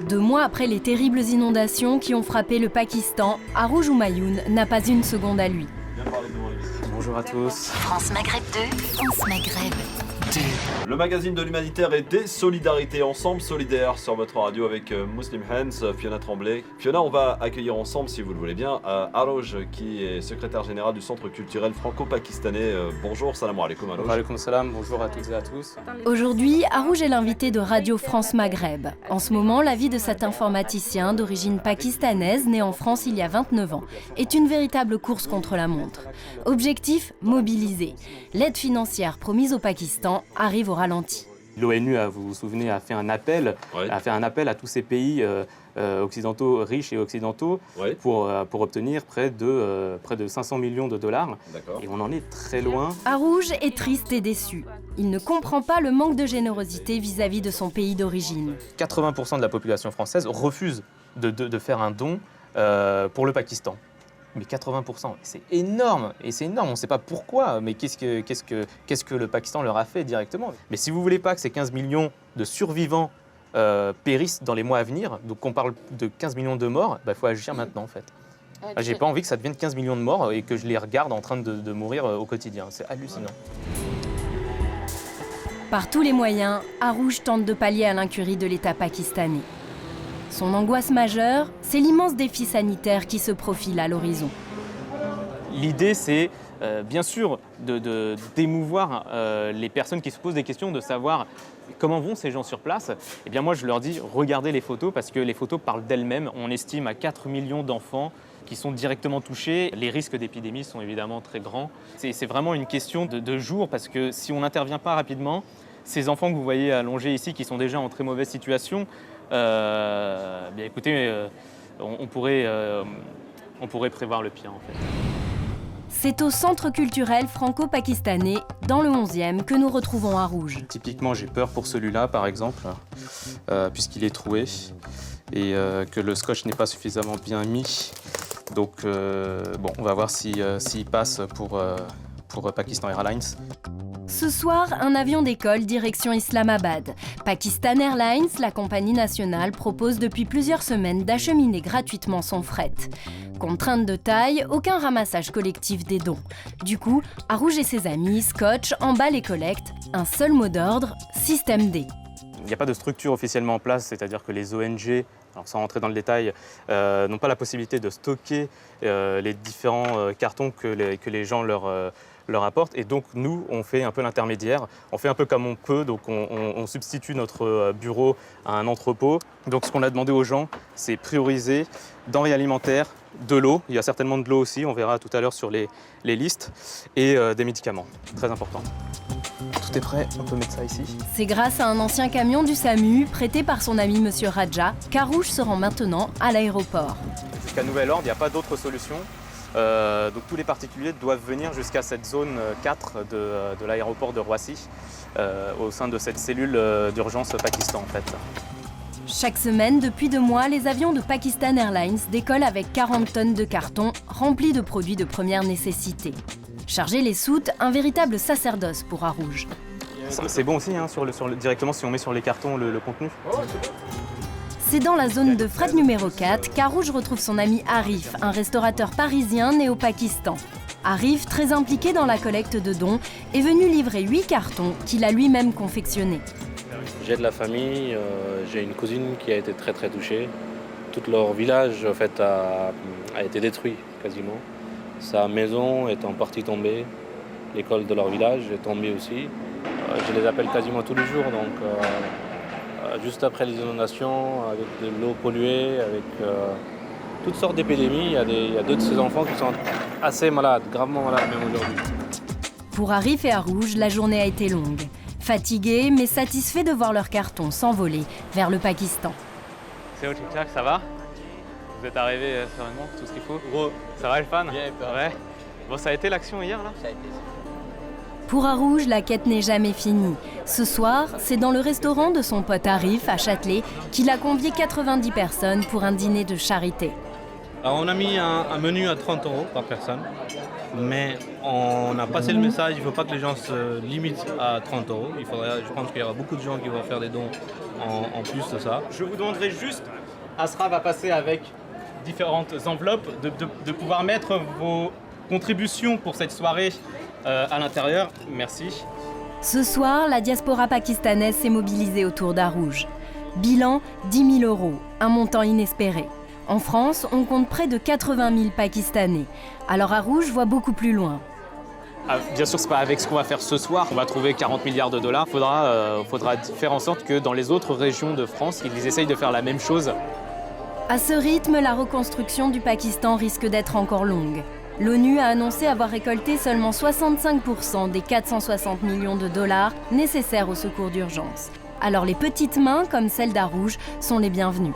2 mois après les terribles inondations qui ont frappé le Pakistan, Arouj Humayoun n'a pas une seconde à lui. Bonjour à tous. France Maghreb 2, France Maghreb 2. Le magazine de l'humanitaire et des solidarités ensemble, solidaires sur votre radio avec Muslim Hands, Fiona Tremblay. Fiona, on va accueillir ensemble, si vous le voulez bien, Arouj, qui est secrétaire général du Centre culturel franco-pakistanais. Bonjour, salam alaikum Arouj. Wa alaikum salam, bonjour à toutes et à tous. Aujourd'hui, Arouj est l'invité de Radio France Maghreb. En ce moment, la vie de cet informaticien d'origine pakistanaise, né en France il y a 29 ans, est une véritable course contre la montre. Objectif, mobiliser. L'aide financière promise au Pakistan arrive au ralenti. L'ONU, vous vous souvenez, a fait un appel à tous ces pays occidentaux, riches et occidentaux, pour obtenir près de 500 millions de dollars. Et on en est très loin. Arouj est triste et déçu. Il ne comprend pas le manque de générosité vis-à-vis de son pays d'origine. 80% de la population française refuse de faire un don pour le Pakistan. Mais 80%, c'est énorme, et c'est énorme, on ne sait pas pourquoi, mais qu'est-ce que le Pakistan leur a fait directement. Mais si vous ne voulez pas que ces 15 millions de survivants périssent dans les mois à venir, donc on parle de 15 millions de morts, il faut agir maintenant en fait. J'ai pas envie que ça devienne 15 millions de morts et que je les regarde en train de mourir au quotidien, c'est hallucinant. Par tous les moyens, Arouj tente de pallier à l'incurie de l'État pakistanais. Son angoisse majeure, c'est l'immense défi sanitaire qui se profile à l'horizon. L'idée, c'est bien sûr d'émouvoir les personnes qui se posent des questions, de savoir comment vont ces gens sur place. Eh bien moi, je leur dis, regardez les photos, parce que les photos parlent d'elles-mêmes. On estime à 4 millions d'enfants qui sont directement touchés. Les risques d'épidémie sont évidemment très grands. C'est vraiment une question de jours, parce que si on n'intervient pas rapidement, ces enfants que vous voyez allongés ici, qui sont déjà en très mauvaise situation, bien écoutez, on pourrait prévoir le pire en fait. C'est au Centre culturel franco-pakistanais, dans le 11e, que nous retrouvons Arouj. Typiquement, j'ai peur pour celui-là, par exemple, puisqu'il est troué et que le scotch n'est pas suffisamment bien mis. Donc, on va voir s'il passe pour Pakistan Airlines. Ce soir, un avion d'école direction Islamabad. Pakistan Airlines, la compagnie nationale, propose depuis plusieurs semaines d'acheminer gratuitement son fret. Contrainte de taille, aucun ramassage collectif des dons. Du coup, Arouj et ses amis, Scotch, emballent et collectent. Un seul mot d'ordre, système D. Il n'y a pas de structure officiellement en place, c'est-à-dire que les ONG, alors sans rentrer dans le détail, n'ont pas la possibilité de stocker les différents cartons que les gens leur apportent. Et donc nous, on fait un peu l'intermédiaire, on fait un peu comme on peut, donc on substitue notre bureau à un entrepôt. Donc ce qu'on a demandé aux gens, c'est prioriser denrées alimentaires, de l'eau, il y a certainement de l'eau aussi, on verra tout à l'heure sur les listes, et des médicaments, très important. Tout est prêt, on peut mettre ça ici. C'est grâce à un ancien camion du SAMU, prêté par son ami Monsieur Raja, qu'Arouj se rend maintenant à l'aéroport. Jusqu'à nouvel ordre, il n'y a pas d'autre solution. Donc tous les particuliers doivent venir jusqu'à cette zone 4 de l'aéroport de Roissy, au sein de cette cellule d'urgence Pakistan en fait. Chaque semaine, depuis 2 mois, les avions de Pakistan Airlines décollent avec 40 tonnes de cartons remplis de produits de première nécessité. Charger les soutes, un véritable sacerdoce pour Arouj. C'est bon aussi, hein, directement si on met sur les cartons le contenu. C'est dans la zone de fret numéro 4 qu'Arouj retrouve son ami Arif, un restaurateur parisien né au Pakistan. Arif, très impliqué dans la collecte de dons, est venu livrer 8 cartons qu'il a lui-même confectionnés. J'ai de la famille, j'ai une cousine qui a été très touchée. Tout leur village en fait, a été détruit quasiment. Sa maison est en partie tombée, l'école de leur village est tombée aussi. Je les appelle quasiment tous les jours, donc juste après les inondations, avec de l'eau polluée, avec toutes sortes d'épidémies, il y a 2 de ces enfants qui sont assez malades, gravement malades même aujourd'hui. Pour Arif et Arouj, la journée a été longue. Fatigués, mais satisfaits de voir leur carton s'envoler vers le Pakistan. C'est au tic-tac, ça va? Vous êtes arrivés sereinement, tout ce qu'il faut? Ça va, Elfan? Ouais. Bon, ça a été l'action hier, là? Ça a été. Pour Arouj, la quête n'est jamais finie. Ce soir, c'est dans le restaurant de son pote Arif, à Châtelet, qu'il a convié 90 personnes pour un dîner de charité. Alors, on a mis un menu à 30 € par personne, mais on a passé le message, il ne faut pas que les gens se limitent à 30 €. Je pense qu'il y aura beaucoup de gens qui vont faire des dons en plus de ça. Je vous demanderai juste, Asra va passer avec différentes enveloppes, de pouvoir mettre vos contributions pour cette soirée à l'intérieur. Merci. Ce soir, la diaspora pakistanaise s'est mobilisée autour d'Arouge. Bilan, 10 000 €, un montant inespéré. En France, on compte près de 80 000 Pakistanais. Alors Arouge voit beaucoup plus loin. Ah, bien sûr, c'est pas avec ce qu'on va faire ce soir qu'on va trouver 40 milliards de dollars. Faudra faire en sorte que dans les autres régions de France, ils essayent de faire la même chose. À ce rythme, la reconstruction du Pakistan risque d'être encore longue. L'ONU a annoncé avoir récolté seulement 65% des 460 millions de dollars nécessaires au secours d'urgence. Alors les petites mains, comme celle d'Arouge, sont les bienvenues.